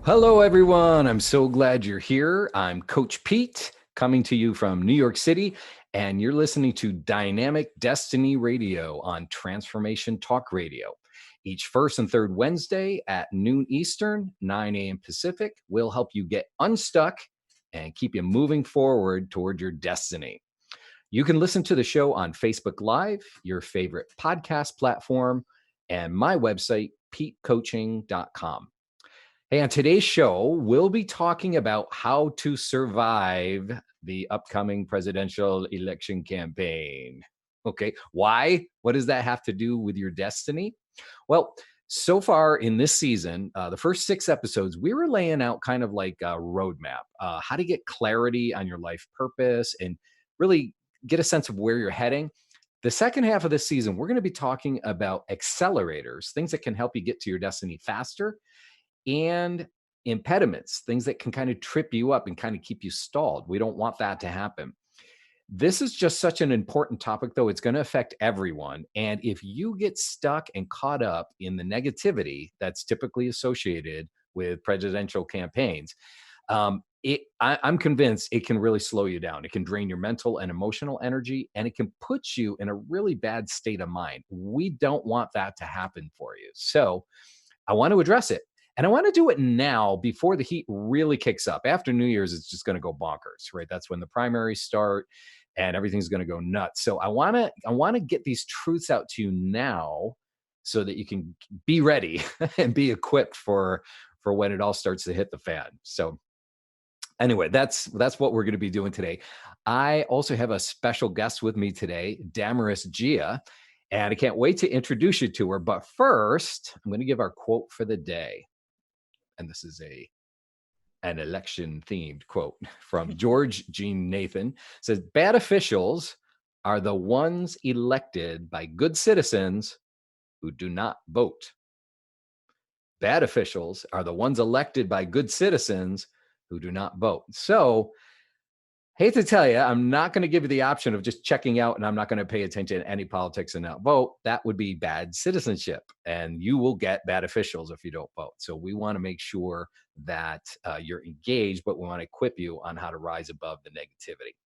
Hello, everyone. I'm so glad you're here. I'm Coach Pete coming to you from New York City, and you're listening to Dynamic Destiny Radio on Transformation Talk Radio. Each first and third Wednesday at noon Eastern, 9 a.m. Pacific, we'll help you get unstuck and keep you moving forward toward your destiny. You can listen to the show on Facebook Live, your favorite podcast platform, and my website, petecoaching.com. Hey, on today's show, we'll be talking about how to survive the upcoming presidential election campaign. Okay, why? What does that have to do with your destiny? Well, so far in this season, the first 6 episodes, we were laying out kind of like a roadmap, how to get clarity on your life purpose and really get a sense of where you're heading. The second half of this season, we're going to be talking about accelerators, things that can help you get to your destiny faster, and impediments, things that can kind of trip you up and kind of keep you stalled. We don't want that to happen. This is just such an important topic, though. It's going to affect everyone. And if you get stuck and caught up in the negativity that's typically associated with presidential campaigns, I'm convinced it can really slow you down. It can drain your mental and emotional energy, and it can put you in a really bad state of mind. We don't want that to happen for you. So I want to address it. And I want to do it now before the heat really kicks up. After New Year's, it's just going to go bonkers, right? That's when the primaries start and everything's going to go nuts. So I want to get these truths out to you now so that you can be ready and be equipped for when it all starts to hit the fan. So anyway, that's what we're going to be doing today. I also have a special guest with me today, Damaris Giha, and I can't wait to introduce you to her. But first, I'm going to give our quote for the day. And this is an election themed quote from George Jean Nathan. It says, bad officials are the ones elected by good citizens who do not vote. Bad officials are the ones elected by good citizens who do not vote. So, hate to tell you, I'm not going to give you the option of just checking out and I'm not going to pay attention to any politics and not vote. That would be bad citizenship. And you will get bad officials if you don't vote. So we want to make sure that you're engaged, but we want to equip you on how to rise above the negativity.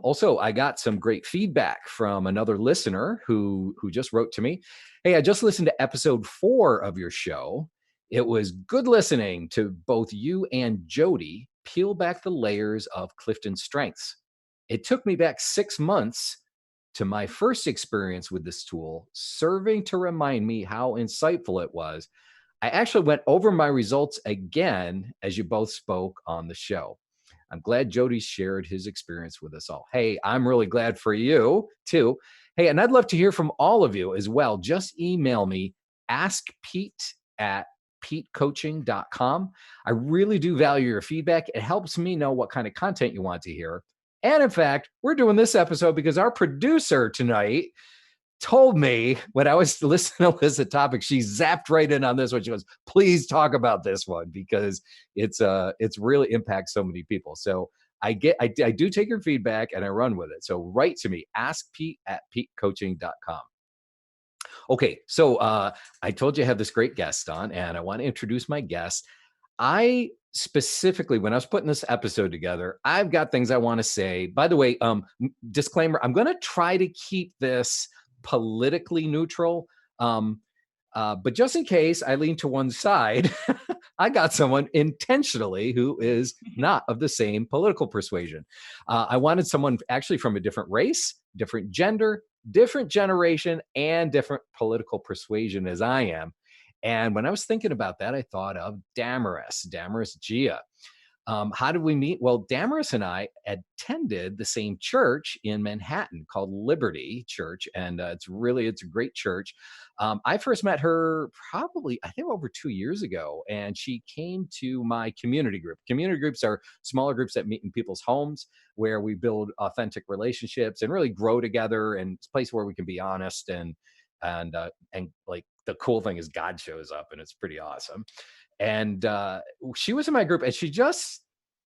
Also, I got some great feedback from another listener who just wrote to me. Hey, I just listened to episode 4 of your show. It was good listening to both you and Jody peel back the layers of Clifton's strengths. It took me back 6 months to my first experience with this tool, serving to remind me how insightful it was. I actually went over my results again as you both spoke on the show. I'm glad Jody shared his experience with us all. Hey, I'm really glad for you too. Hey, and I'd love to hear from all of you as well. Just email me, askpete@petecoaching.com. I really do value your feedback. It helps me know what kind of content you want to hear. And in fact, we're doing this episode because our producer tonight told me when I was listening to list of topics, she zapped right in on this one. She goes, please talk about this one because it's really impacts so many people. So I do take your feedback and I run with it. So write to me, askpete@petecoaching.com. Okay, so I told you I have this great guest on, and I want to introduce my guest. I specifically, when I was putting this episode together, I've got things I want to say. By the way, disclaimer: I'm going to try to keep this politically neutral, but just in case I lean to one side, I got someone intentionally who is not of the same political persuasion. I wanted someone actually from a different race, different gender, different generation, and different political persuasion as I am. And when I was thinking about that, I thought of Damaris Giha. How did we meet? Well, Damaris and I attended the same church in Manhattan called Liberty Church, and it's a great church. I first met her probably, I think, over 2 years ago, and she came to my community group. Community groups are smaller groups that meet in people's homes where we build authentic relationships and really grow together, and it's a place where we can be honest and like the cool thing is God shows up, and it's pretty awesome. And she was in my group, and she just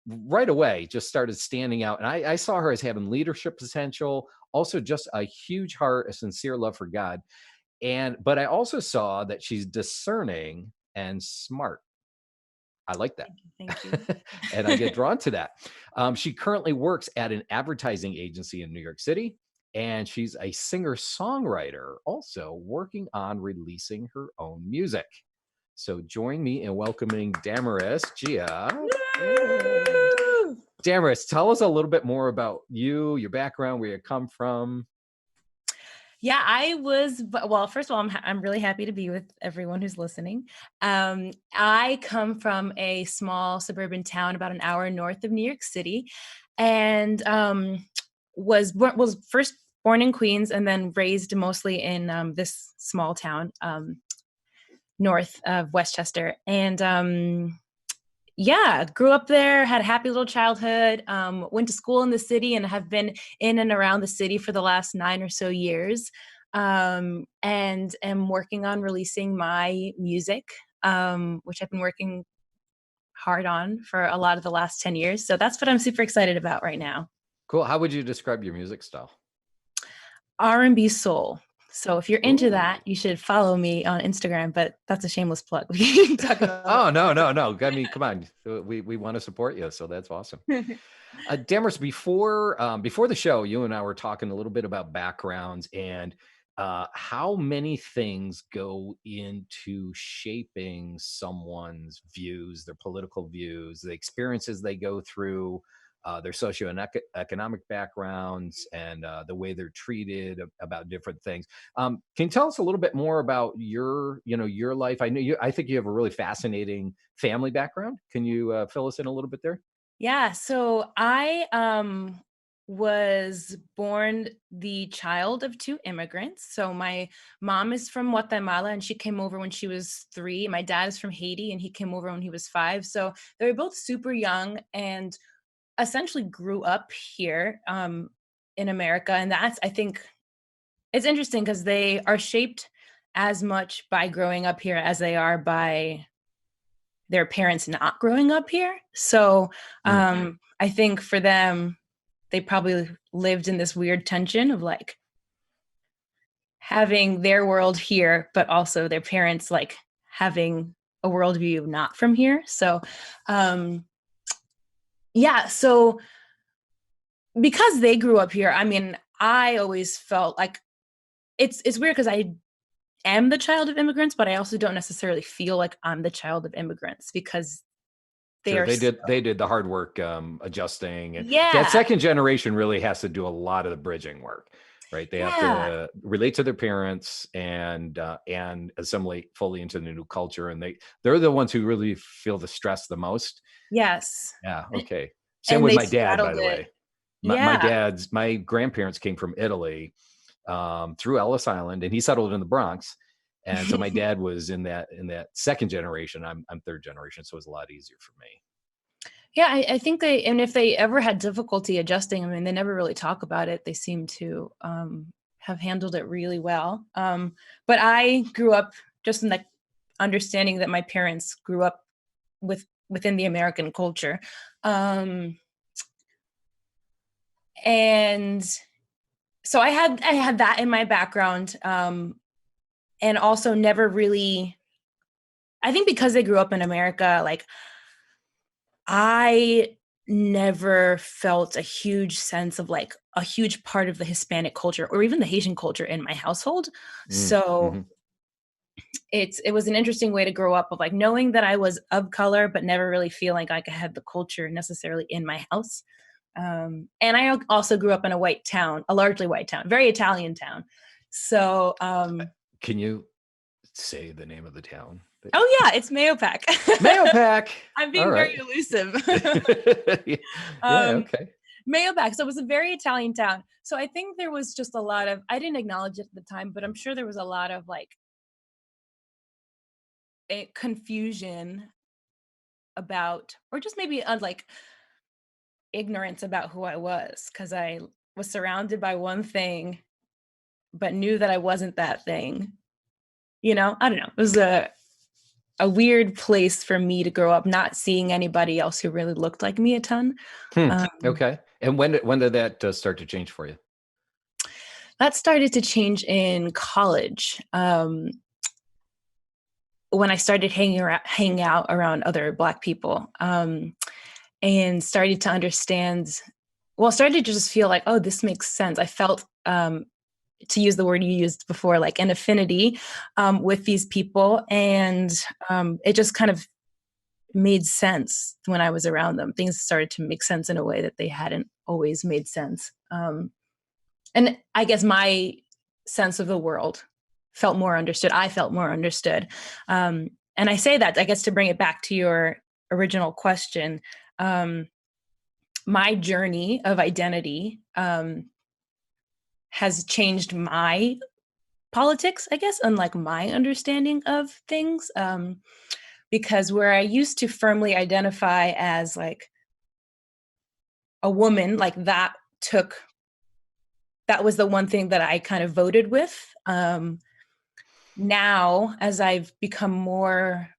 right away just started standing out. And I saw her as having leadership potential, also just a huge heart, a sincere love for God. But I also saw that she's discerning and smart. I like that. Thank you. And I get drawn to that. She currently works at an advertising agency in New York City, and she's a singer-songwriter, also working on releasing her own music. So join me in welcoming Damaris Giha. Yay. Woo! Damaris, tell us a little bit more about you, your background, where you come from. Yeah, well, first of all, I'm really happy to be with everyone who's listening. I come from a small suburban town about an hour north of New York City, and was first born in Queens and then raised mostly in this small town north of Westchester. And yeah, grew up there, had a happy little childhood, went to school in the city and have been in and around the city for the last 9 or so years, and am working on releasing my music, which I've been working hard on for a lot of the last 10 years. So that's what I'm super excited about right now. Cool. How would you describe your music style? R&B soul. So if you're into Ooh. that, you should follow me on Instagram, but that's a shameless plug. We can talk about Oh, no. I mean, come on. We want to support you. So that's awesome. Damaris, before the show, you and I were talking a little bit about backgrounds and how many things go into shaping someone's views, their political views, the experiences they go through, their socioeconomic backgrounds, and the way they're treated about different things. Can you tell us a little bit more about your life? I think you have a really fascinating family background. Can you fill us in a little bit there? Yeah, so I was born the child of two immigrants. So my mom is from Guatemala and she came over when she was 3. My dad is from Haiti and he came over when he was 5. So they were both super young and essentially grew up here in America. And that's, I think, it's interesting because they are shaped as much by growing up here as they are by their parents not growing up here. So I think for them, they probably lived in this weird tension of like having their world here, but also their parents like having a worldview not from here. So yeah, so because they grew up here, I mean, I always felt like it's weird because I am the child of immigrants, but I also don't necessarily feel like I'm the child of immigrants because they Sure, are they did the hard work, adjusting, and that yeah, second generation really has to do a lot of the bridging work, right? They have yeah, to relate to their parents and assimilate fully into the new culture, and they're the ones who really feel the stress the most. yes. Yeah, okay. Same And with they my dad, by straddled the it. way. Yeah. My grandparents came from Italy, through Ellis Island, and he settled in the Bronx. And so my dad was in that second generation. I'm third generation, so it was a lot easier for me. Yeah, I think and if they ever had difficulty adjusting, I mean, they never really talk about it. They seem to have handled it really well. But I grew up just in like understanding that my parents grew up within the American culture. Um, and so I had that in my background. And also never really, I think because they grew up in America, like I never felt a huge sense of like a huge part of the Hispanic culture or even the Haitian culture in my household. Mm, So mhm. it was an interesting way to grow up of like knowing that I was of color, but never really feeling like I had the culture necessarily in my house. And I also grew up in a white town, a largely white town, very Italian town. So, Can you say the name of the town? oh yeah, it's Mayopac. Mayopac. I'm All being very right. elusive. Yeah, um, okay. Mayopac. So it was a very Italian town. So I think there was just a lot of, I didn't acknowledge it at the time, but I'm sure there was a lot of like confusion about, or just maybe like ignorance about who I was because I was surrounded by one thing, but knew that I wasn't that thing. I don't know. It was a weird place for me to grow up, not seeing anybody else who really looked like me a ton. Hmm, Um, okay. And when did that start to change for you? that started to change in college. when I started hanging out around other Black people, and started to understand, well, started to just feel like, oh, this makes sense. I felt, to use the word you used before, like an affinity with these people. And it just kind of made sense when I was around them. Things started to make sense in a way that they hadn't always made sense. And I guess my sense of the world felt more understood. I felt more understood. And I say that, I guess, to bring it back to your original question. My journey of identity has changed my politics, I guess, and like my understanding of things. Because where I used to firmly identify as like a woman, like that was the one thing that I kind of voted with. Now, as I've become more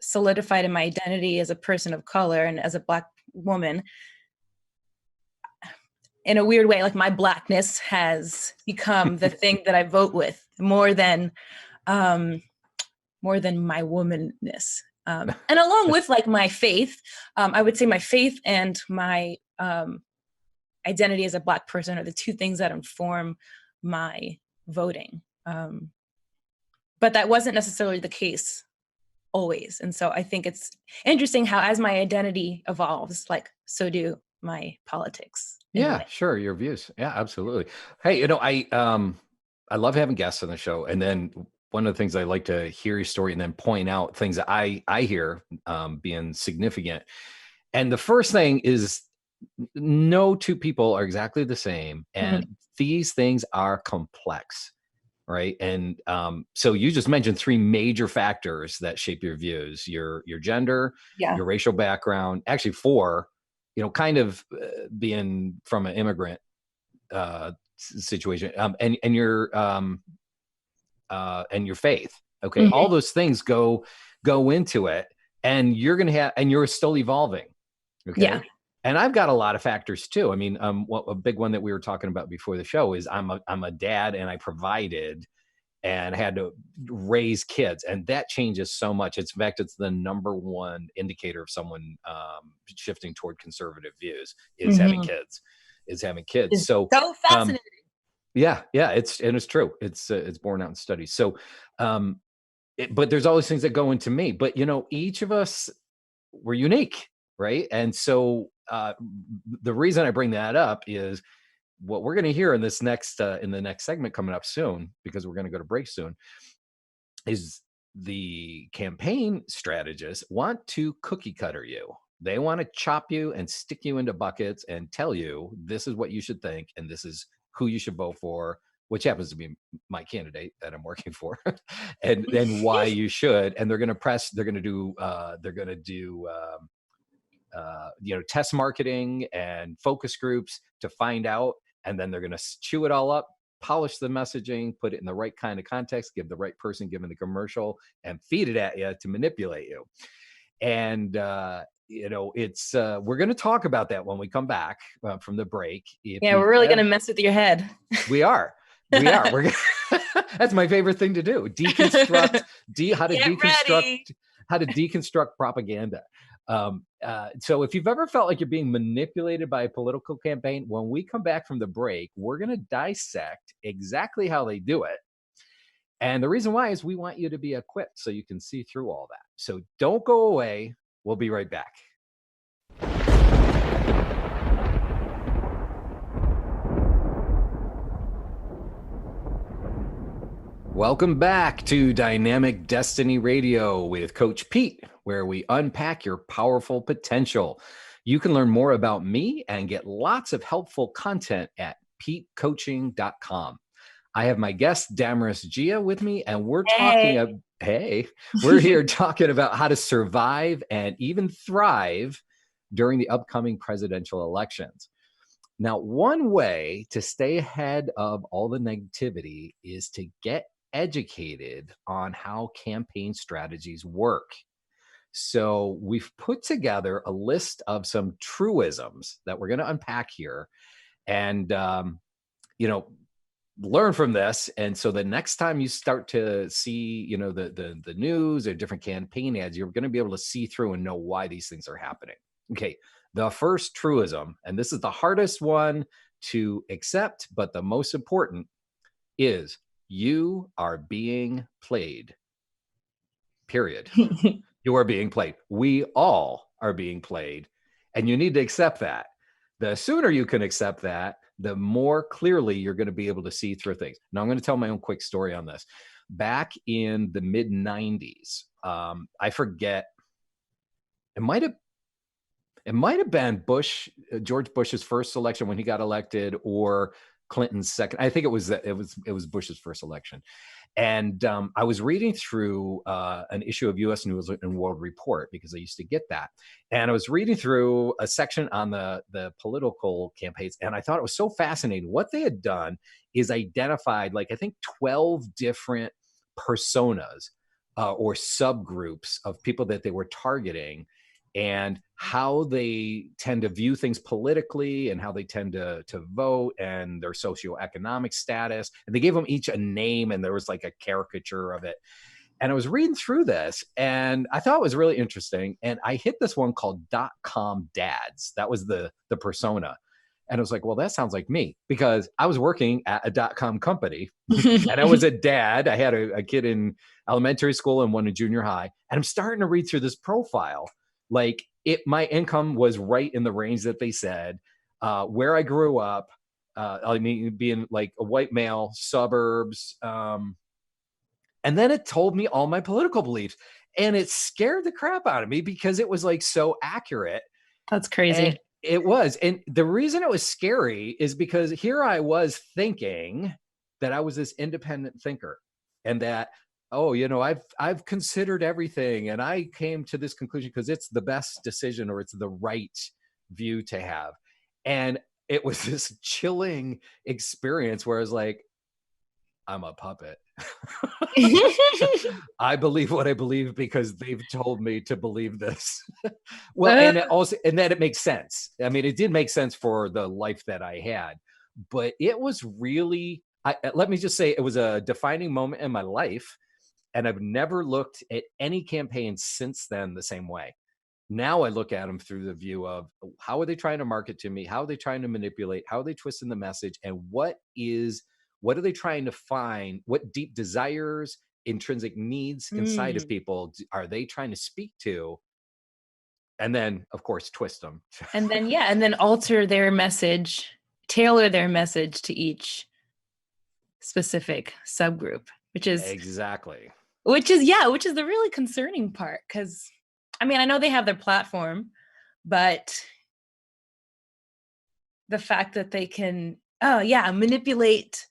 solidified in my identity as a person of color and as a Black woman, in a weird way, like my Blackness has become the thing that I vote with more than my womanness. And along with like my faith, I would say my faith and my identity as a Black person are the two things that inform my voting. But that wasn't necessarily the case always. And so I think it's interesting how as my identity evolves, like so do my politics. Yeah, sure. Your views. Yeah, absolutely. Hey, I love having guests on the show. And then one of the things I like to hear your story and then point out things that I hear being significant. And the first thing is no two people are exactly the same. And these things are complex. Right. And so you just mentioned three major factors that shape your views: your gender, your racial background, actually four, kind of being from an immigrant situation, and your faith. Okay. All those things go into it, and you're going to have, and you're still evolving. Okay. Yeah. And I've got a lot of factors too. I mean, a big one that we were talking about before the show is I'm a dad, and I provided and had to raise kids, and that changes so much. In fact, it's the number one indicator of someone shifting toward conservative views is having kids. It's so fascinating. Yeah, it's true. It's borne out in studies. So, but there's always things that go into me. But each of us, we're unique, right? And so the reason I bring that up is what we're going to hear in this next in the next segment coming up soon, because we're going to go to break soon, is the campaign strategists want to cookie cutter you. They want to chop you and stick you into buckets and tell you this is what you should think and this is who you should vote for, which happens to be my candidate that I'm working for, and why you should. And they're going to do test marketing and focus groups to find out, and then they're going to chew it all up, polish the messaging, put it in the right kind of context, give the right person given the commercial, and feed it at you to manipulate you. And it's we're going to talk about that when we come back from the break. We're really going to mess with your head. We are. We're that's my favorite thing to do. Deconstruct how to deconstruct propaganda. So if you've ever felt like you're being manipulated by a political campaign, when we come back from the break, we're going to dissect exactly how they do it. And the reason why is we want you to be equipped so you can see through all that. So don't go away. We'll be right back. Welcome back to Dynamic Destiny Radio with Coach Pete, where we unpack your powerful potential. You can learn more about me and get lots of helpful content at petecoaching.com. I have my guest, Damaris Giha, with me, and we're we're here talking about how to survive and even thrive during the upcoming presidential elections. Now, one way to stay ahead of all the negativity is to get educated on how campaign strategies work. So we've put together a list of some truisms that we're going to unpack here. And, learn from this. And so the next time you start to see, the news or different campaign ads, you're going to be able to see through and know why these things are happening. Okay. The first truism, and this is the hardest one to accept, but the most important, is you are being played. Period. You are being played. We all are being played, and you need to accept that. The sooner you can accept that, the more clearly you're going to be able to see through things. Now, I'm going to tell my own quick story on this. Back in the mid 90s, I forget, it might have been George Bush's first election when he got elected, or Clinton's second. I think it was Bush's first election. And I was reading through an issue of U.S. News and World Report, because I used to get that. And I was reading through a section on the political campaigns, and I thought it was so fascinating. What they had done is identified, like, I think 12 different personas or subgroups of people that they were targeting, and how they tend to view things politically, and how they tend to vote, and their socioeconomic status. And they gave them each a name, and there was like a caricature of it. And I was reading through this, and I thought it was really interesting. And I hit this one called .com dads. That was the persona. And I was like, well, that sounds like me, because I was working at a .com company and I was a dad. I had a kid in elementary school and one in junior high. And I'm starting to read through this profile. Like, my income was right in the range that they said, where I grew up, being like a white male, suburbs. And then it told me all my political beliefs, and it scared the crap out of me because it was like so accurate. That's crazy. And it was. And the reason it was scary is because here I was thinking that I was this independent thinker, and that, I've considered everything, and I came to this conclusion because it's the best decision, or it's the right view to have. And it was this chilling experience where I was like, I'm a puppet. I believe what I believe because they've told me to believe this. Well, and that it makes sense. I mean, it did make sense for the life that I had, but it was really, let me just say, it was a defining moment in my life. And I've never looked at any campaign since then the same way. Now I look at them through the view of, how are they trying to market to me? How are they trying to manipulate? How are they twisting the message? And what are they trying to find? What deep desires, intrinsic needs inside of people are they trying to speak to? And then, of course, twist them. And then alter their message, tailor their message to each specific subgroup, which is exactly. Which is the really concerning part, because I mean, I know they have their platform, but the fact that they can manipulate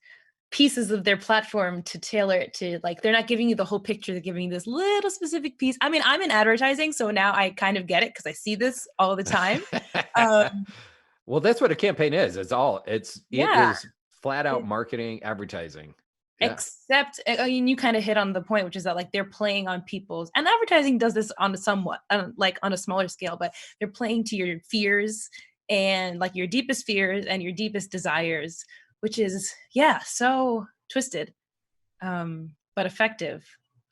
pieces of their platform to tailor it to, like, they're not giving you the whole picture, they're giving you this little specific piece. I mean, I'm in advertising, so now I kind of get it because I see this all the time. Well, that's what a campaign is. It is flat out marketing, advertising. Yeah. Except, I mean, you kind of hit on the point, which is that, like, they're playing on people's, and advertising does this on a somewhat, like, on a smaller scale, but they're playing to your fears, and like your deepest fears and your deepest desires, which is, so twisted, but effective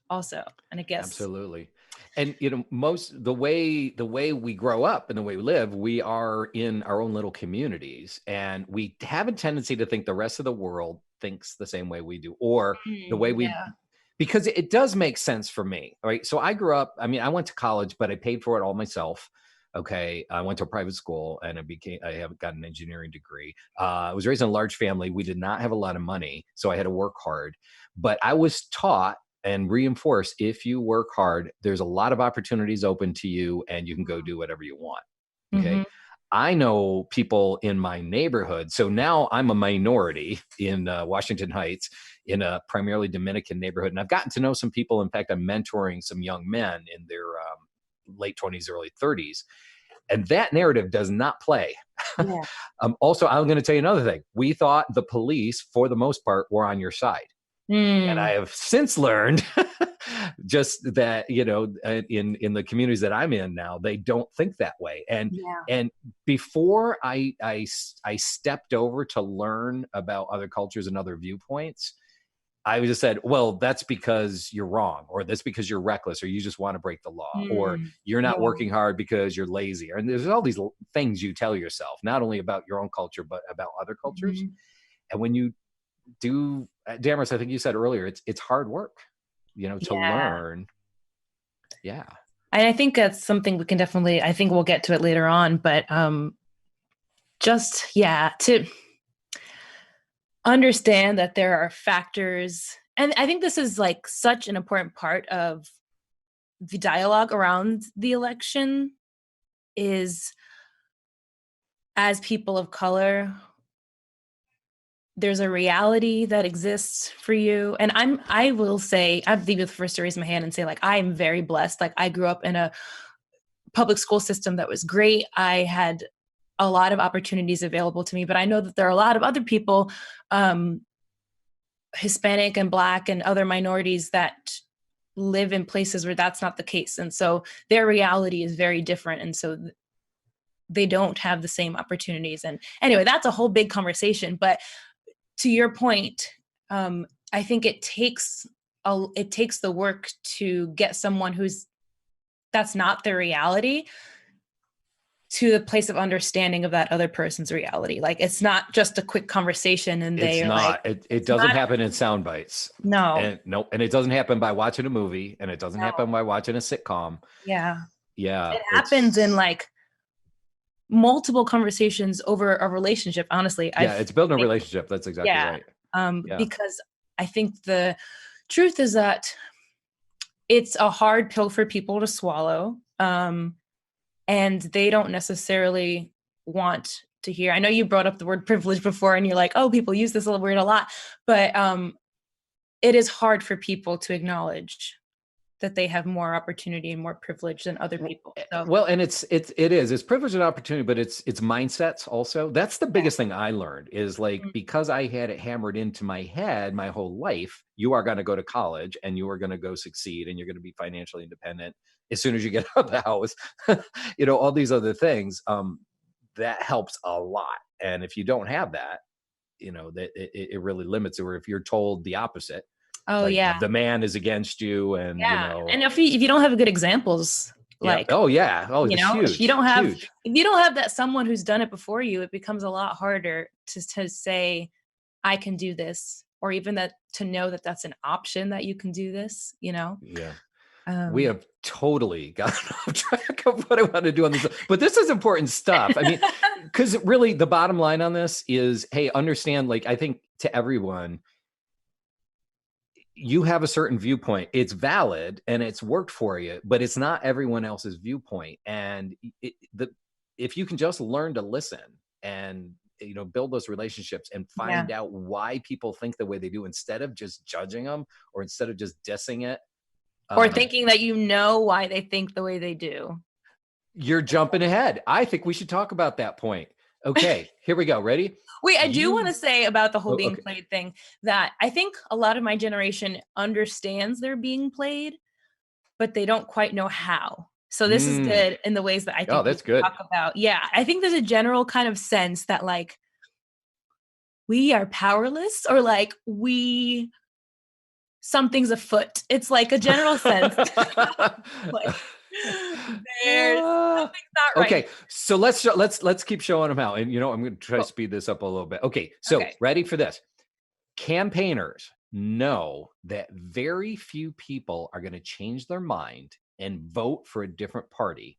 also. And I guess. Absolutely. And, the way we grow up and the way we live, we are in our own little communities, and we have a tendency to think the rest of the world thinks the same way we do, or the way because it does make sense for me. Right. So I grew up, I mean, I went to college, but I paid for it all myself. Okay. I went to a private school, and I have got an engineering degree. I was raised in a large family. We did not have a lot of money, so I had to work hard, but I was taught and reinforced, if you work hard, there's a lot of opportunities open to you, and you can go do whatever you want. Okay. Mm-hmm. I know people in my neighborhood. So now I'm a minority in Washington Heights, in a primarily Dominican neighborhood. And I've gotten to know some people. In fact, I'm mentoring some young men in their late 20s, early 30s. And that narrative does not play. Yeah. Also, I'm going to tell you another thing. We thought the police, for the most part, were on your side. And I have since learned just that, in the communities that I'm in now, they don't think that way. And before I stepped over to learn about other cultures and other viewpoints, I just said, well, that's because you're wrong, or that's because you're reckless, or you just want to break the law, or you're not working hard because you're lazy. And there's all these things you tell yourself, not only about your own culture, but about other cultures. And when you do, Damaris, I think you said earlier, it's hard work, to learn. Yeah. And I think that's something we can definitely, I think we'll get to it later on, but to understand that there are factors. And I think this is like such an important part of the dialogue around the election is, as people of color, there's a reality that exists for you. And I will say, I'd be the first to raise my hand and say, like, I'm very blessed. Like, I grew up in a public school system that was great. I had a lot of opportunities available to me, but I know that there are a lot of other people, Hispanic and Black and other minorities, that live in places where that's not the case. And so their reality is very different. And so they don't have the same opportunities. And anyway, that's a whole big conversation. But to your point, I think it takes the work to get someone that's not their reality to the place of understanding of that other person's reality. Like, it's not just a quick conversation and it doesn't happen in sound bites. No. And it doesn't happen by watching a movie, and it doesn't happen by watching a sitcom. Yeah. Yeah. It happens in like multiple conversations over a relationship, honestly. It's building a relationship. That's exactly right. Because I think the truth is that it's a hard pill for people to swallow. And they don't necessarily want to hear. I know you brought up the word privilege before, and you're like, oh, people use this word a lot, but it is hard for people to acknowledge that they have more opportunity and more privilege than other people. So. Well, and it's privilege and opportunity, but it's mindsets also. That's the biggest thing I learned is like, because I had it hammered into my head my whole life, you are going to go to college and you are going to go succeed and you're going to be financially independent as soon as you get out of the house, all these other things, that helps a lot. And if you don't have that, that it really limits it. Or if you're told the opposite, the man is against you, and and if you don't have good examples, like huge, if you don't have that someone who's done it before you, it becomes a lot harder to say, I can do this, or even that to know that that's an option, that you can do this. We have totally gotten off track of what I want to do on this, but this is important stuff. I mean, because really the bottom line on this is, hey, understand, like, I think to everyone, you have a certain viewpoint. It's valid and it's worked for you, but it's not everyone else's viewpoint. And if you can just learn to listen and, build those relationships and find out why people think the way they do, instead of just judging them or instead of just dissing it, or thinking that why they think the way they do. You're jumping ahead. I think we should talk about that point. Okay, here we go. Ready? Wait, I do want to say about the whole being played thing that I think a lot of my generation understands they're being played, but they don't quite know how. So this is good in the ways that I think that's good. Talk about. Yeah, I think there's a general kind of sense that like we are powerless, or like something's afoot. It's like a general sense. Like, there's something's not right. Okay, so let's keep showing them how. And I'm going to try to speed this up a little bit. Okay, so ready for this? Campaigners know that very few people are going to change their mind and vote for a different party,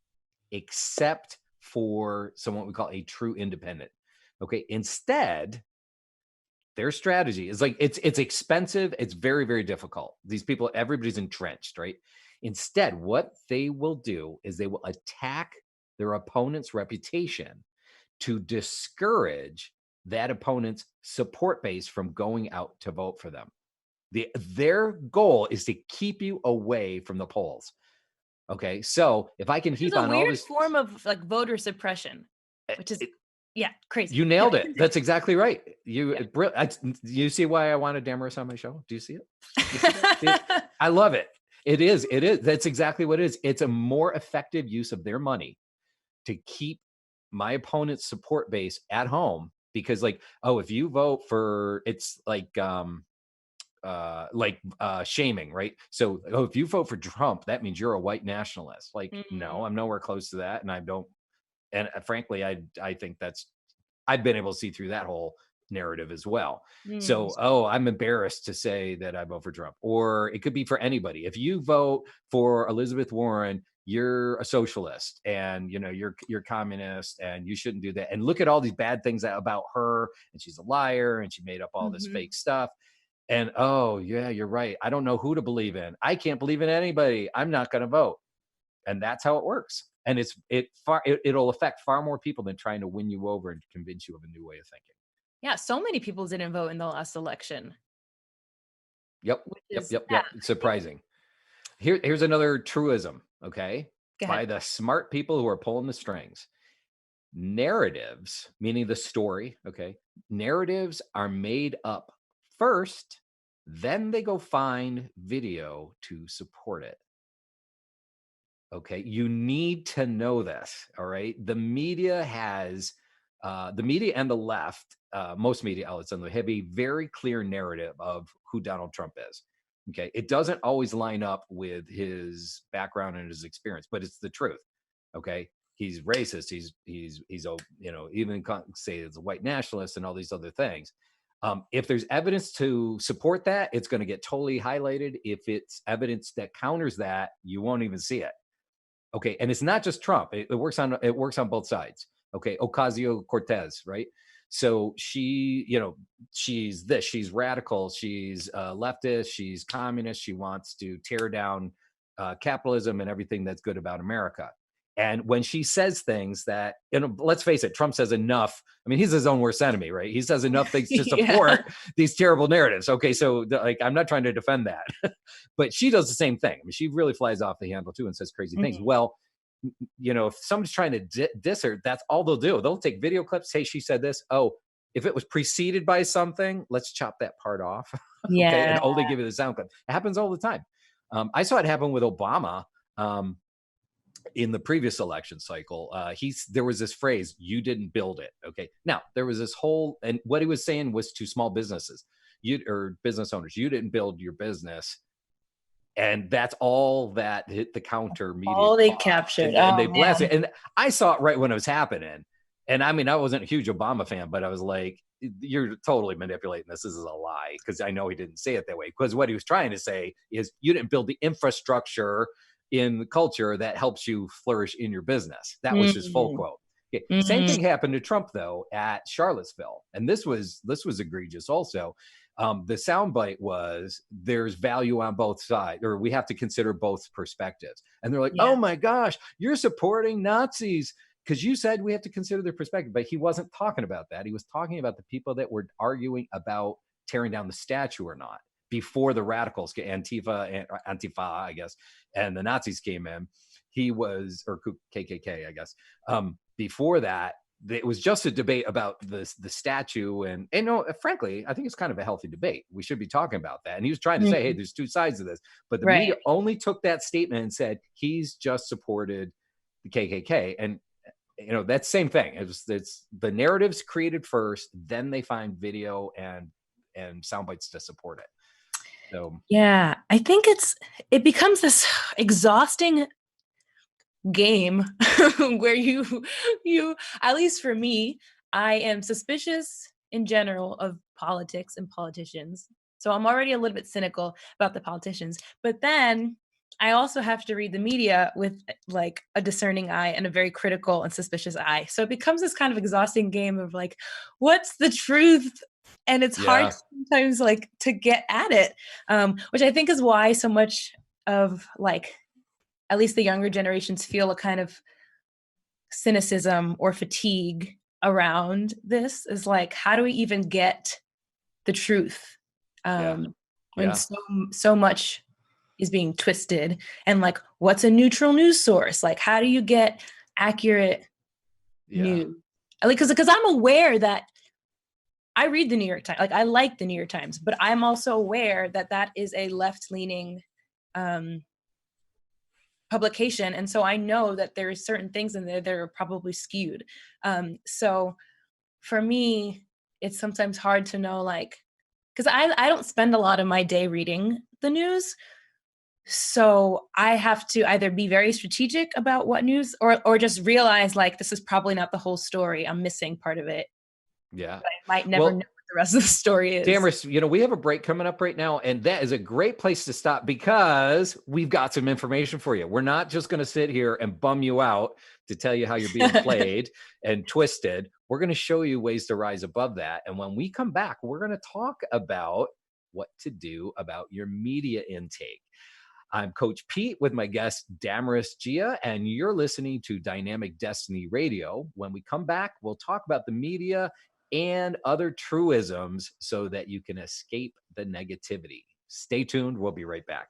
except for someone we call a true independent. Okay, instead, their strategy is like, it's expensive. It's very, very difficult. These people, everybody's entrenched, right? Instead, what they will do is they will attack their opponent's reputation to discourage that opponent's support base from going out to vote for them. Their goal is to keep you away from the polls. Okay, so if I can heap on all this form of like voter suppression, which is crazy. You nailed it. That's exactly right. You see why I wanted Damaris on my show? Do you see it? I love it. It is. It is. That's exactly what it is. It's a more effective use of their money to keep my opponent's support base at home, because like, oh, if you vote for, it's like shaming, right? So, oh, if you vote for Trump, that means you're a white nationalist. Like, no, Mhm. I'm nowhere close to that, and I don't. And frankly, I think that's, I've been able to see through that whole narrative as well. Mm. So, oh, I'm embarrassed to say that I vote for Trump, or it could be for anybody. If you vote for Elizabeth Warren, you're a socialist, and you're communist, and you shouldn't do that. And look at all these bad things about her, and she's a liar, and she made up all this Mhm. fake stuff. And oh yeah, you're right. I don't know who to believe in. I can't believe in anybody. I'm not going to vote. And that's how it works. And it'll affect far more people than trying to win you over and convince you of a new way of thinking. Yeah, so many people didn't vote in the last election, Yep, which yep, is yep, yeah, yep. It's surprising. Here's another truism. Okay, go ahead. by the smart people who are pulling the strings. Narratives, meaning the story. Okay, narratives are made up first, then they go find video to support it. Okay, you need to know this. All right, the media and the left, most media outlets on the have a very clear narrative of who Donald Trump is. Okay, it doesn't always line up with his background and his experience, but it's the truth. Okay, he's racist. He's a even say he's a white nationalist and all these other things. If there's evidence to support that, it's going to get totally highlighted. If it's evidence that counters that, you won't even see it. Okay, and it's not just Trump. It works on both sides. Okay, Ocasio-Cortez, right? So she's radical, she's leftist, she's communist. She wants to tear down capitalism and everything that's good about America. And when she says things that, let's face it, Trump says enough. I mean, he's his own worst enemy, right? He says enough things to Yeah. support these terrible narratives. Okay, so like, I'm not trying to defend that. But she does the same thing. I mean, she really flies off the handle too and says crazy things. Mhm. Well, if somebody's trying to diss her, that's all they'll do. They'll take video clips. Hey, she said this. Oh, if it was preceded by something, let's chop that part off. Okay, and Yeah. only give you the sound clip. It happens all the time. I saw it happen with Obama. In the previous election cycle, there was this phrase, "You didn't build it." Okay, now there was this whole, and what he was saying was to small businesses, or business owners, you didn't build your business. And that's all that hit the counter media All they caught, captured. and Oh, they blasted man. it. And I saw it right when it was happening. And I mean, I wasn't a huge Obama fan, but I was like, you're totally manipulating this. This is a lie, because I know he didn't say it that way. Because what he was trying to say is, you didn't build the infrastructure in the culture that helps you flourish in your business. That was his full Mm. quote. Okay. Same Mm. thing happened to Trump though at Charlottesville, and this was egregious also. The soundbite was, there's value on both sides, or we have to consider both perspectives. And they're like, Yeah. oh my gosh, you're supporting Nazis because you said we have to consider their perspective. But he wasn't talking about that. He was talking about the people that were arguing about tearing down the statue or not, before the radicals, Antifa, I guess, and the Nazis came in. He was, or KKK, I guess. Before that, it was just a debate about the statue, and frankly, I think it's kind of a healthy debate. We should be talking about that. And he was trying to say, hey, Mm. there's two sides of this, but the Right. media only took that statement and said he's just supported the KKK. And that same thing. It's the narratives created first, then they find video and sound bites to support it. So Yeah, I think it becomes this exhausting game where you at least for me, I am suspicious in general of politics and politicians. So I'm already a little bit cynical about the politicians. But then I also have to read the media with like a discerning eye and a very critical and suspicious eye. So it becomes this kind of exhausting game of like, what's the truth? And it's hard yeah, sometimes like to get at it, which I think is why so much of like at least the younger generations feel a kind of cynicism or fatigue around this is like, how do we even get the truth yeah, when yeah, so much is being twisted, and like what's a neutral news source, like how do you get accurate yeah, news, like because I'm aware that I read the New York Times, like I like the New York Times, but I'm also aware that that is a left leaning publication. And so I know that there's certain things in there that are probably skewed. So for me, it's sometimes hard to know, like, because I don't spend a lot of my day reading the news. So I have to either be very strategic about what news, or just realize, like, this is probably not the whole story. I'm missing part of it. Yeah. But I might never know Well, what the rest of the story is. Damaris, we have a break coming up right now, and that is a great place to stop because we've got some information for you. We're not just going to sit here and bum you out to tell you how you're being played and twisted. We're going to show you ways to rise above that. And when we come back, we're going to talk about what to do about your media intake. I'm Coach Pete with my guest, Damaris Giha, and you're listening to Dynamic Destiny Radio. When we come back, we'll talk about the media and other truisms so that you can escape the negativity. Stay tuned. We'll be right back.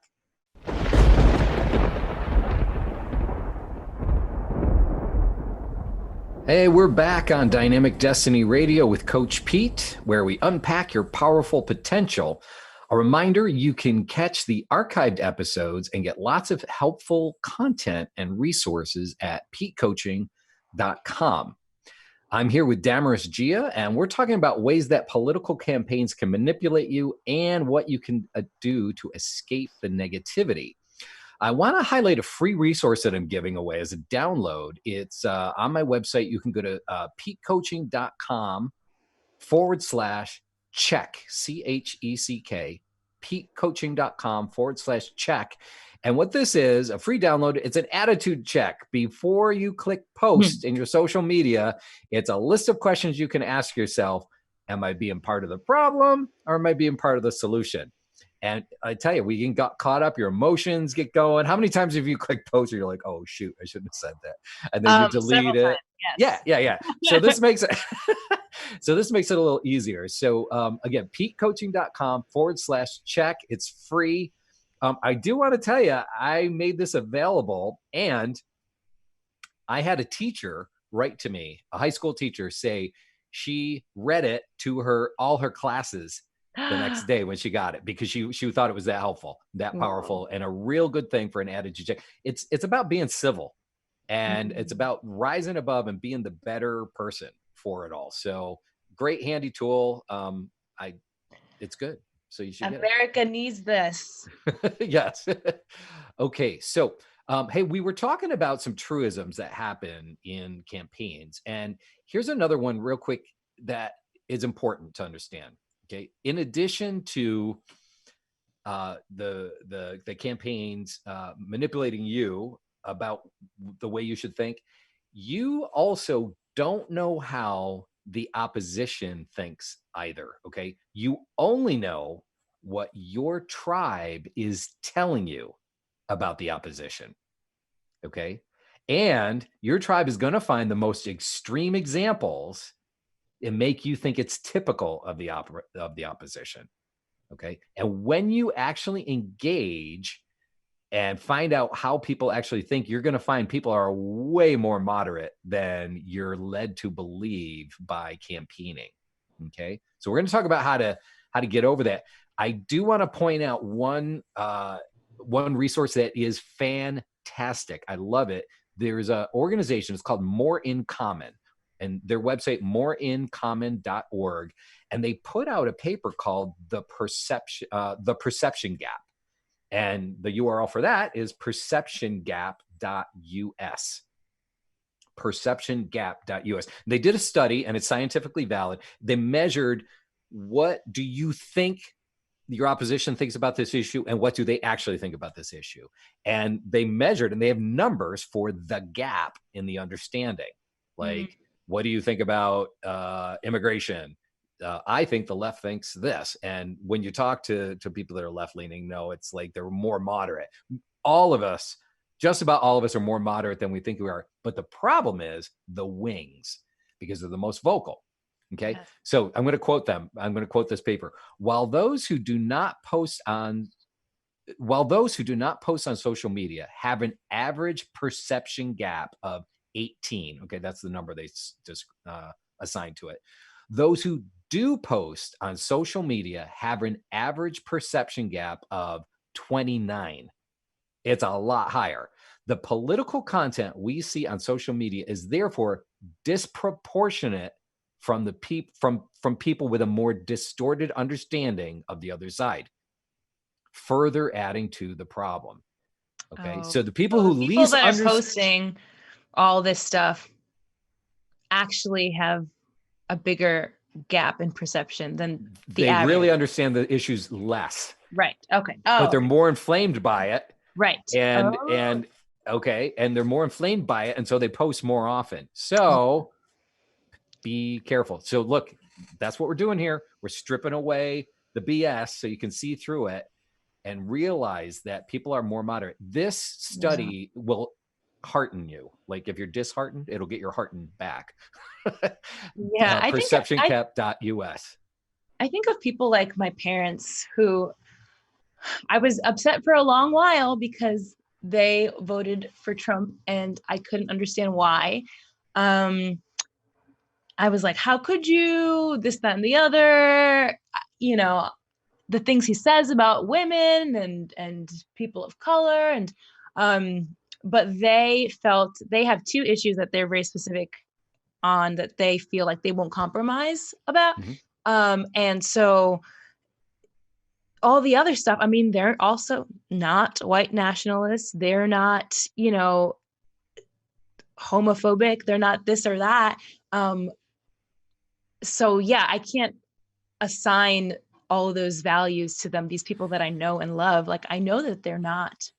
Hey, we're back on Dynamic Destiny Radio with Coach Pete, where we unpack your powerful potential. A reminder, you can catch the archived episodes and get lots of helpful content and resources at petecoaching.com. I'm here with Damaris Giha, and we're talking about ways that political campaigns can manipulate you and what you can do to escape the negativity. I want to highlight a free resource that I'm giving away as a download. It's on my website. You can go to petecoaching.com/check, CHECK, petecoaching.com/check. And what this is, a free download, it's an attitude check. Before you click post in your social media, it's a list of questions you can ask yourself. Am I being part of the problem or am I being part of the solution? And I tell you, we can get caught up, your emotions get going. How many times have you clicked post and you're like, oh, shoot, I shouldn't have said that. And then you delete it. Times, yes. Yeah. So this makes it a little easier. So again, petecoaching.com/check. It's free. I do want to tell you, I made this available, and I had a teacher write to me, a high school teacher, say she read it to all her classes the next day when she got it, because she thought it was that helpful, that powerful, and a real good thing for an attitude check. It's about being civil, and it's about rising above and being the better person for it all. So great handy tool. It's good. So you should America needs this. Yes. Okay. So, hey, we were talking about some truisms that happen in campaigns. And here's another one real quick that is important to understand. Okay. In addition to the campaigns manipulating you about the way you should think, you also don't know how the opposition thinks either. Okay. You only know what your tribe is telling you about the opposition. Okay. And your tribe is going to find the most extreme examples and make you think it's typical of the opposition. Okay. And when you actually engage and find out how people actually think, you're going to find people are way more moderate than you're led to believe by campaigning. Okay. So we're going to talk about how to get over that. I do want to point out one resource that is fantastic. I love it. There's an organization, it's called More in Common, and their website, moreincommon.org. And they put out a paper called The Perception Gap. And the URL for that is perceptiongap.us. Perceptiongap.us. They did a study, and it's scientifically valid. They measured, what do you think your opposition thinks about this issue, and what do they actually think about this issue? And they measured, and they have numbers for the gap in the understanding. Like, what do you think about immigration? I think the left thinks this. And when you talk to people that are left-leaning, no, it's like they're more moderate. All of us, just about all of us, are more moderate than we think we are. But the problem is the wings, because they're the most vocal. Okay. Yes. So I'm going to quote them. I'm going to quote this paper. While those who do not post on social media have an average perception gap of 18. Okay. That's the number they just assigned to it. Those who do post on social media have an average perception gap of 29. It's a lot higher. The political content we see on social media is therefore disproportionate from the from people with a more distorted understanding of the other side, further adding to the problem. Okay, Oh, so the people so who the people least that are understand, posting all this stuff actually have a bigger gap in perception than the they average. really understand the issues less, Right. Okay. but Oh, they're more inflamed by it, right. and Oh, and okay, and they're more inflamed by it, and so they post more often. So be careful. So look, that's what we're doing here. We're stripping away the BS so you can see through it and realize that people are more moderate. This study will hearten you. Like if you're disheartened, it'll get your heartened back. yeah. Perceptioncap.us. I think of people like my parents who I was upset for a long while because they voted for Trump and I couldn't understand why. Um, I was like, how could you? This, that, and the other. You know, the things he says about women and people of color um but they felt they have two issues that they're very specific on that they feel like they won't compromise about. Mhm. And so all the other stuff, I mean, they're also not white nationalists, they're not, homophobic, they're not this or that. So yeah, I can't assign all of those values to them, these people that I know and love. Like I know that they're not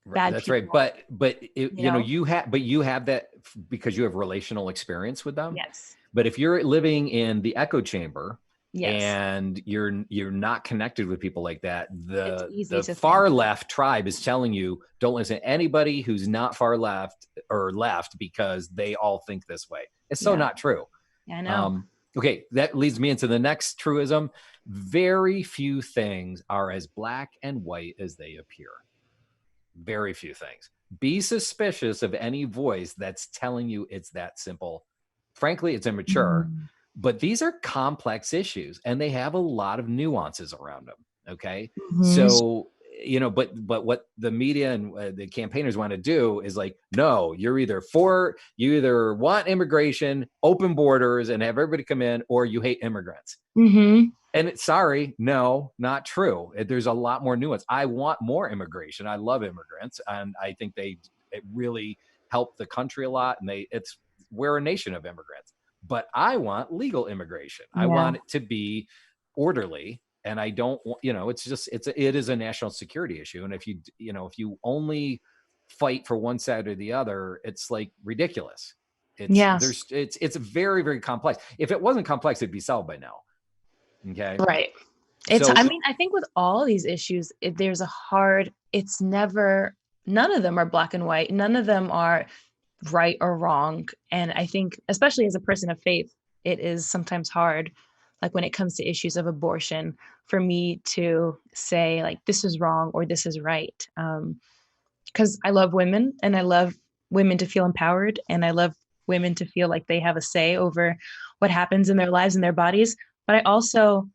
bad That's right. people, But you know? you have that because you have relational experience with them. Yes. But if you're living in the echo chamber Yes. and you're not connected with people like that, It's the easy the to far think. left tribe is telling you don't listen to anybody who's not far left or left because they all think this way. It's so Yeah. not true. I know. Okay, that leads me into the next truism. Very few things are as black and white as they appear. Very few things. Be suspicious of any voice that's telling you it's that simple. Frankly, it's immature, Mm. but these are complex issues and they have a lot of nuances around them. Okay. Mhm. So, but what the media and the campaigners want to do is like, no, you either want immigration, open borders, and have everybody come in, or you hate immigrants. Mhm. And sorry, no, not true. There's a lot more nuance. I want more immigration. I love immigrants, and I think it really help the country a lot. And we're a nation of immigrants. But I want legal immigration. I Yeah. want it to be orderly, and I don't want, it is a national security issue. And if you only fight for one side or the other, it's like ridiculous. Yes. It's very, very complex. If it wasn't complex, it'd be solved by now. Okay. Right. I So mean, I think with all these issues, it's never, none of them are black and white. None of them are right or wrong. And I think, especially as a person of faith, it is sometimes hard, like when it comes to issues of abortion, for me to say, like, this is wrong or this is right. Because I love women and I love women to feel empowered and I love women to feel like they have a say over what happens in their lives and their bodies. But I also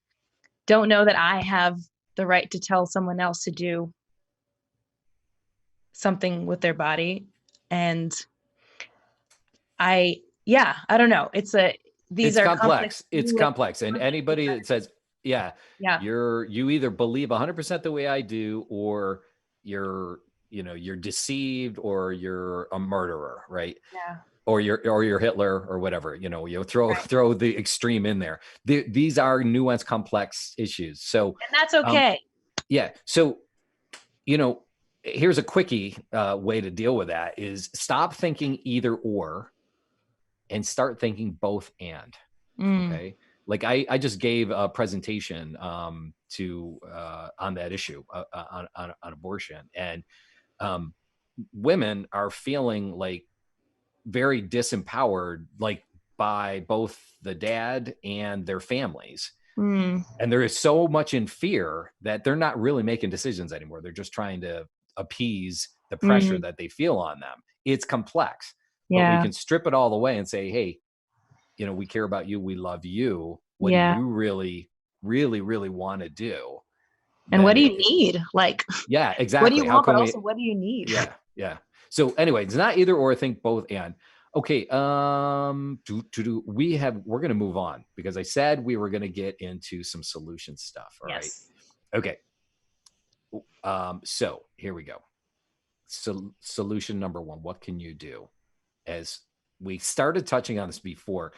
don't know that I have the right to tell someone else to do something with their body. And I don't know. These it's are complex. complex. It's complex. And anybody that says, yeah, Yeah. you either believe 100% the way I do, or you're deceived, or you're a murderer, right? Yeah. Or you're Hitler or whatever, you throw Right. throw the extreme in there. These are nuanced, complex issues. So, And that's um, okay. yeah. So, here's a quickie way to deal with that is stop thinking either or and start thinking both and. Mm. Okay. Like I just gave a presentation to on that issue on abortion, and um, women are feeling like very disempowered, like by both the dad and their families. Mm. And there is so much in fear that they're not really making decisions anymore. They're just trying to appease the pressure Mm. that they feel on them. It's complex, but we Yeah. can strip it all away and say, hey, we care about you. We love you. What do Yeah. you really, really, really want to do? And what do you need? Like, yeah, exactly. What do you want, but also what do you need? Yeah, yeah. So anyway, it's not either or, think both and. Okay, we're going to move on because I said we were going to get into some solution stuff. All right. Okay. So here we go. So solution number one, what can you do? As we started touching on this before,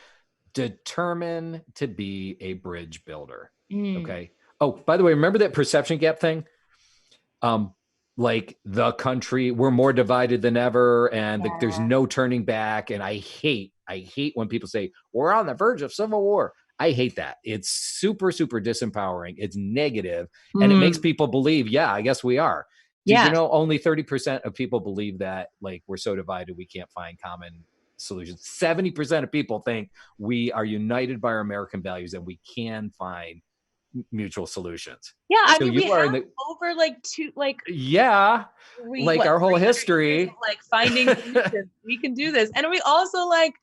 determine to be a bridge builder. Okay. Oh, by the way, remember that perception gap thing? Like the country, we're more divided than ever, and there's no turning back. And I hate when people say we're on the verge of civil war. I hate that. It's super, super disempowering. It's negative, and it makes people believe, yeah, I guess we are. Did you know only 30% of people believe that, like, we're so divided we can't find common solutions? 70% of people think we are united by our American values and we can find mutual solutions. Yeah, I mean, we have over our whole history, like finding we can do this, and we also like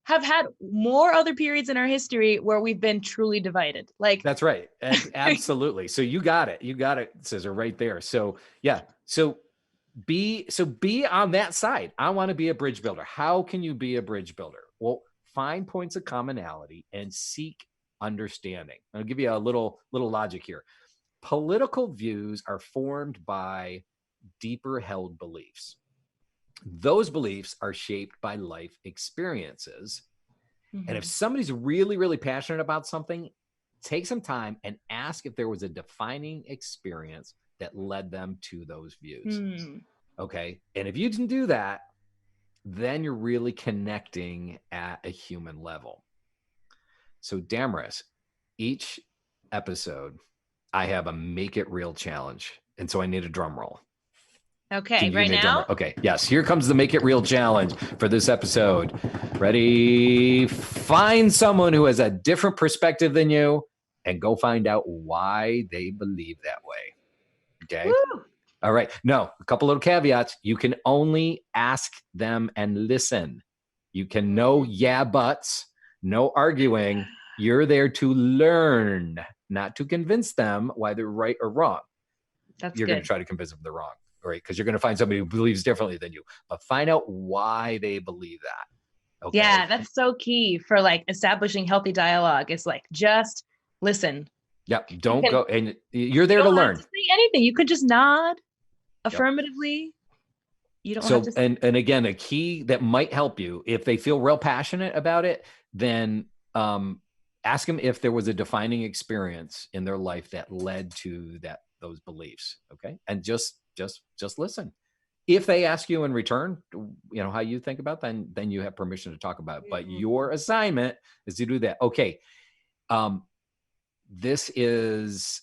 have had more other periods in our history where we've been truly divided. Like, that's right, absolutely. So you got it, Scissor, right there. So yeah, so be on that side. I want to be a bridge builder. How can you be a bridge builder? Well, find points of commonality and seek understanding. I'll give you a little logic here. Political views are formed by deeper held beliefs. Those beliefs are shaped by life experiences. And if somebody's really, really passionate about something, take some time and ask if there was a defining experience that led them to those views. Okay. And if you didn't do that, then you're really connecting at a human level. So Damaris, each episode, I have a make it real challenge. And so I need a drum roll. Okay, right now? Okay, yes. Here comes the make it real challenge for this episode. Ready? Find someone who has a different perspective than you and go find out why they believe that way. Okay? Woo! All right. No, a couple little caveats. You can only ask them and listen. You can no yeah buts, no arguing. You're there to learn, not to convince them why they're right or wrong. You're going to try to convince them they're wrong, right? Because you're going to find somebody who believes differently than you. But find out why they believe that. Okay? Yeah, that's so key for like establishing healthy dialogue. It's like, just listen. Yep. Don't go. And you're there to learn. Have to say anything. You could just nod affirmatively. You don't have to say. And again, a key that might help you, if they feel real passionate about it, then ask them if there was a defining experience in their life that led to those beliefs. Okay. And just listen. If they ask you in return, how you think about that, then you have permission to talk about it. But your assignment is to do that. Okay. This is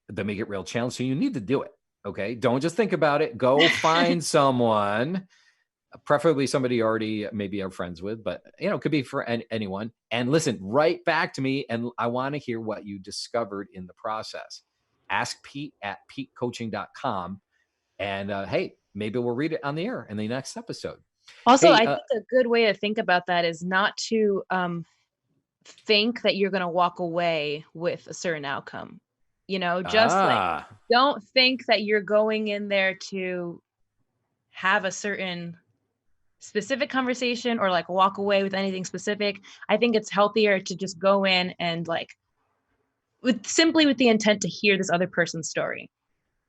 the Make It Real challenge. So you need to do it. Okay. Don't just think about it. Go find someone, preferably somebody you already maybe are friends with, but it could be for anyone. And listen, write back to me. And I want to hear what you discovered in the process. Ask Pete at petecoaching.com. And hey, maybe we'll read it on the air in the next episode. Also, I think a good way to think about that is not to think that you're going to walk away with a certain outcome. Like, don't think that you're going in there to have a certain specific conversation or like walk away with anything specific. I think it's healthier to just go in and like with the intent to hear this other person's story.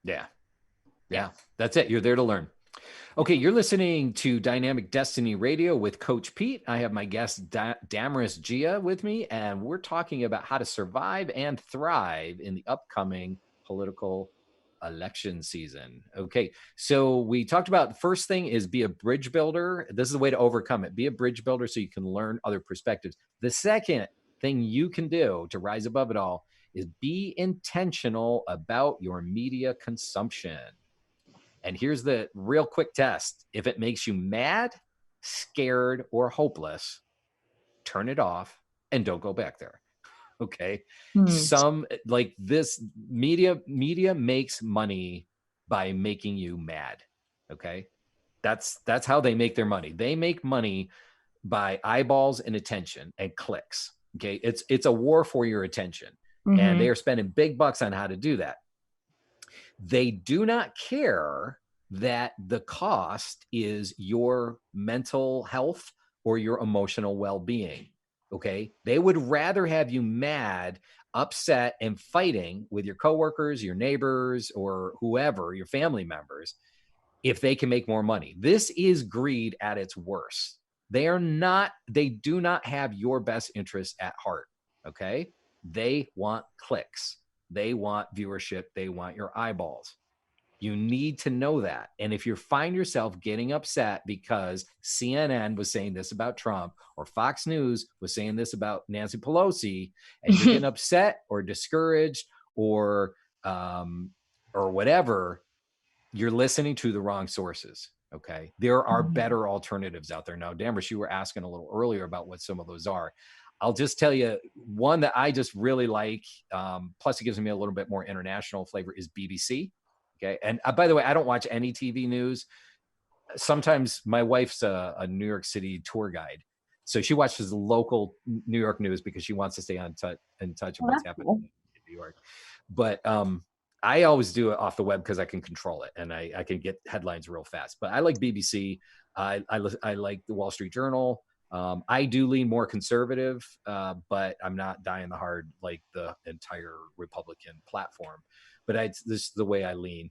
Yeah, that's it. You're there to learn. Okay, you're listening to Dynamic Destiny Radio with Coach Pete. I have my guest Damaris Giha with me, and we're talking about how to survive and thrive in the upcoming political election season. Okay, so we talked about the first thing is be a bridge builder. This is the way to overcome it. Be a bridge builder so you can learn other perspectives. The second thing you can do to rise above it all is be intentional about your media consumption. And here's the real quick test. If it makes you mad, scared, or hopeless, turn it off and don't go back there. Okay. Some like this media makes money by making you mad. Okay. That's how they make their money. They make money by eyeballs and attention and clicks. Okay. It's a war for your attention. And they are spending big bucks on how to do that. They do not care that the cost is your mental health or your emotional well-being. Okay. They would rather have you mad, upset, and fighting with your coworkers, your neighbors, or whoever, your family members, if they can make more money. This is greed at its worst. They do not have your best interest at heart. Okay. They want clicks. They want viewership. They want your eyeballs. You need to know that. And if you find yourself getting upset because CNN was saying this about Trump or Fox News was saying this about Nancy Pelosi, and you're getting upset or discouraged or whatever, you're listening to the wrong sources. Okay. There are better alternatives out there. Now, Damaris, you were asking a little earlier about what some of those are. I'll just tell you one that I just really like. Plus, it gives me a little bit more international flavor is BBC. Okay. And by the way, I don't watch any TV news. Sometimes my wife's a New York City tour guide. So she watches the local New York news because she wants to stay in touch of what's happening in New York. But I always do it off the web because I can control it and I can get headlines real fast. But I like BBC. I like the Wall Street Journal. I do lean more conservative, but I'm not dying the hard like the entire Republican platform. But this is the way I lean.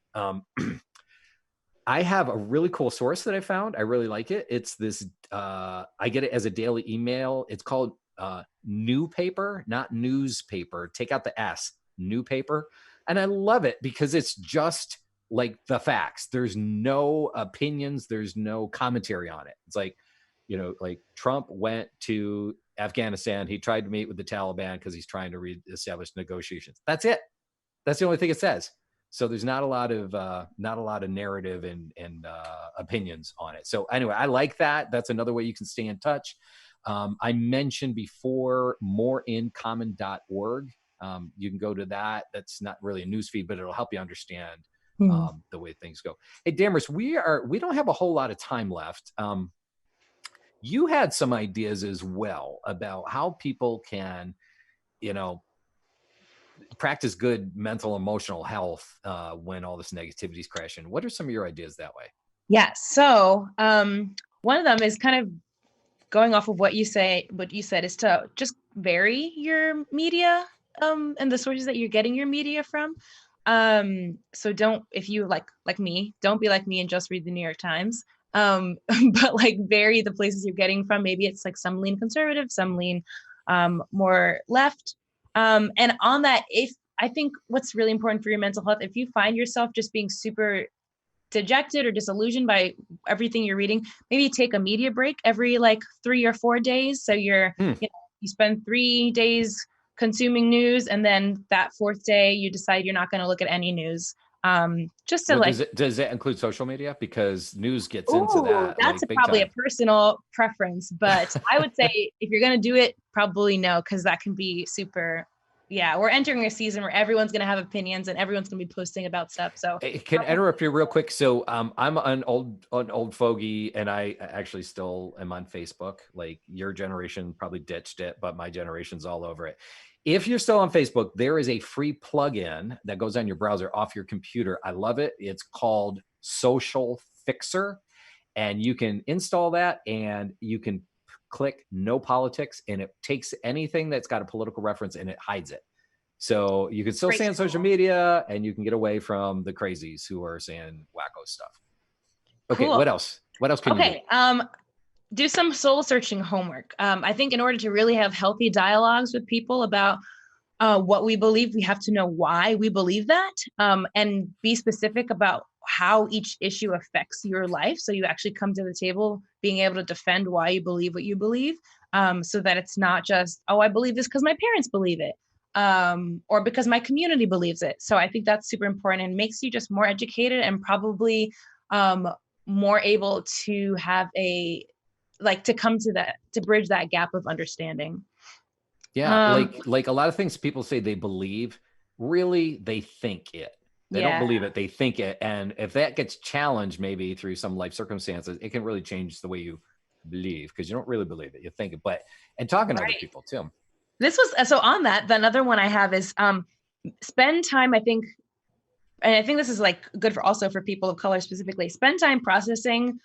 I have a really cool source that I found. I really like it. It's this, I get it as a daily email. It's called New Paper, not newspaper. Take out the S, New Paper. And I love it because it's just like the facts. There's no opinions. There's no commentary on it. It's like, like Trump went to Afghanistan. He tried to meet with the Taliban because he's trying to reestablish negotiations. That's it. That's the only thing it says. So there's not a lot of narrative and opinions on it. So anyway, I like that. That's another way you can stay in touch. I mentioned before moreincommon.org. You can go to that. That's not really a newsfeed, but it'll help you understand the way things go. Hey, Damaris, we don't have a whole lot of time left. You had some ideas as well about how people can, practice good mental, emotional health when all this negativity is crashing. What are some of your ideas that way? Yeah. So one of them is kind of going off of what you said is to just vary your media and the sources that you're getting your media from. So if you like me, don't be like me and just read the New York Times. But like vary the places you're getting from. Maybe it's like some lean conservative, some lean more left. And on that, I think what's really important for your mental health, if you find yourself just being super dejected or disillusioned by everything you're reading, maybe take a media break every like 3 or 4 days. So you spend 3 days consuming news, and then that 4th day you decide you're not going to look at any news. Just to does that include social media? Because news gets into that. That's probably a personal preference, but I would say if you're going to do it, probably no, because that can be super. Yeah, we're entering a season where everyone's going to have opinions and everyone's going to be posting about stuff. So can I interrupt you real quick? So I'm an old fogey, and I actually still am on Facebook. Like your generation probably ditched it, but my generation's all over it. If you're still on Facebook, there is a free plugin that goes on your browser off your computer. I love it. It's called Social Fixer, and you can install that and you can click no politics, and it takes anything that's got a political reference and it hides it. So you can still stay on social media and you can get away from the crazies who are saying wacko stuff. Okay. Cool. What else? What else can you do? Do some soul searching homework. I think in order to really have healthy dialogues with people about what we believe, we have to know why we believe that, and be specific about how each issue affects your life. So you actually come to the table being able to defend why you believe what you believe, so that it's not just, oh, I believe this because my parents believe it, or because my community believes it. So I think that's super important and makes you just more educated and probably more able to have to come to that, to bridge that gap of understanding. Yeah. Like a lot of things people say they believe, really, they think it. They don't believe it. They think it. And if that gets challenged, maybe through some life circumstances, it can really change the way you believe, because you don't really believe it. You think it, and talking to other people too. This was, so on that, the another one I have is, spend time, I think, and I think this is like good for also for people of color specifically, spend time processing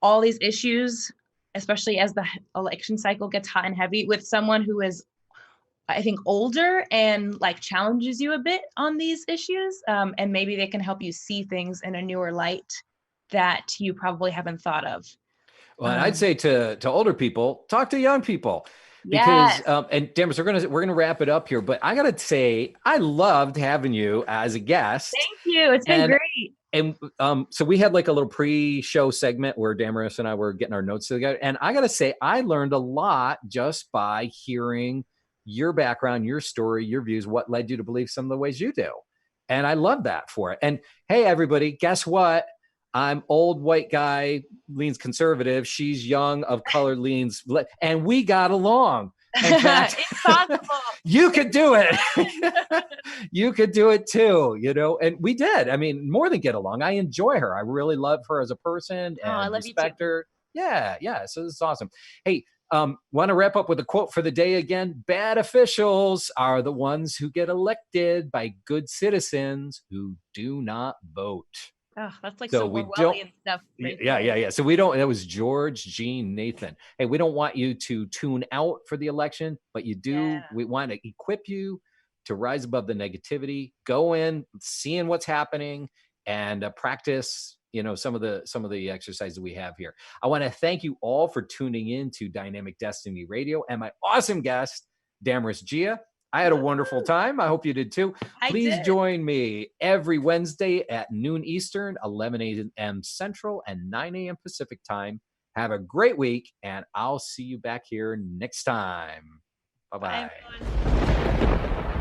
all these issues, especially as the election cycle gets hot and heavy, with someone who is, I think, older and like challenges you a bit on these issues. And maybe they can help you see things in a newer light that you probably haven't thought of. Well, and I'd say to older people, talk to young people, because Yes. and Damaris, we're gonna wrap it up here. But I gotta say, I loved having you as a guest, Thank you. It's been and great. so we had like a little pre-show segment where Damaris and I were getting our notes together, and I gotta say, I learned a lot just by hearing your background, your story, your views, what led you to believe some of the ways you do, and I love that for it. And hey, everybody, guess what? I'm old white guy, leans conservative. She's young, of color, leans, and we got along. In fact, it's possible. you could do it. You could do it too, and we did. I mean, more than get along. I enjoy her. I really love her as a person Oh, I and love you too. respect her. Yeah, yeah. So this is awesome. Hey, want to wrap up with a quote for the day again? Bad officials are the ones who get elected by good citizens who do not vote. Oh, that's like So some we don't, Orwellian stuff right yeah, there. yeah, yeah. So we don't, that was George Jean Nathan. Hey, we don't want you to tune out for the election, but Yeah. we want to equip you to rise above the negativity, go in, seeing what's happening, and practice, some of the exercises we have here. I want to thank you all for tuning in to Dynamic Destiny Radio and my awesome guest, Damaris Gia. I had a wonderful time. I hope you did too. I Please did. join me every Wednesday at noon Eastern, 11 a.m. Central, and 9 a.m. Pacific time. Have a great week, and I'll see you back here next time. Bye, Bye-bye. everyone.